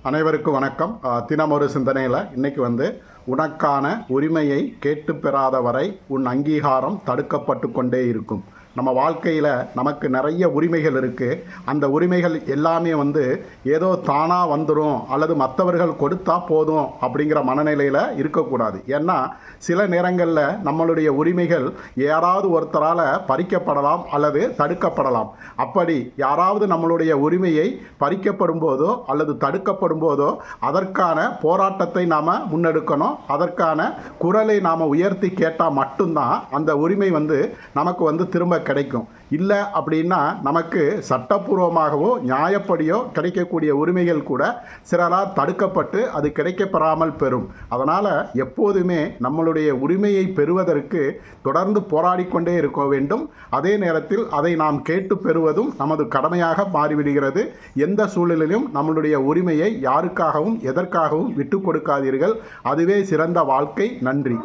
அனைவருக்கும் வணக்கம். தினம் ஒரு சிந்தனையில் இன்றைக்கி உனக்கான உரிமையை கேட்டு பெறாத வரை உன் அங்கீகாரம் தடுக்கப்பட்டு கொண்டே இருக்கும். நம்ம வாழ்க்கையில் நமக்கு நிறைய உரிமைகள் இருக்குது. அந்த உரிமைகள் எல்லாமே ஏதோ தானாக வந்துடும் அல்லது மற்றவர்கள் கொடுத்தா போதும் அப்படிங்கிற மனநிலையில் இருக்கக்கூடாது. ஏன்னா சில நேரங்களில் நம்மளுடைய உரிமைகள் யாராவது ஒருத்தரால் பறிக்கப்படலாம் அல்லது தடுக்கப்படலாம். அப்படி யாராவது நம்மளுடைய உரிமையை பறிக்கப்படும் போதோ அல்லது தடுக்கப்படும் போதோ அதற்கான போராட்டத்தை நாம் முன்னெடுக்கணும். அதற்கான குரலை நாம் உயர்த்தி கேட்டால் மட்டும்தான் அந்த உரிமை நமக்கு திரும்ப கிடைக்கும். இல்லை அப்படின்னா நமக்கு சட்டப்பூர்வமாகவோ நியாயப்படியோ கிடைக்கக்கூடிய உரிமைகள் கூட சிலரால் தடுக்கப்பட்டு அது கிடைக்கப்பெறாமல் பெறும். அதனால் எப்போதுமே நம்மளுடைய உரிமையை பெறுவதற்கு தொடர்ந்து போராடிக்கொண்டே இருக்க வேண்டும். அதே நேரத்தில் அதை நாம் கேட்டு பெறுவதும் நமது கடமையாக மாறிவிடுகிறது. எந்த சூழலிலும் நம்மளுடைய உரிமையை யாருக்காகவும் எதற்காகவும் விட்டு கொடுக்காதீர்கள். அதுவே சிறந்த வாழ்க்கை. நன்றி.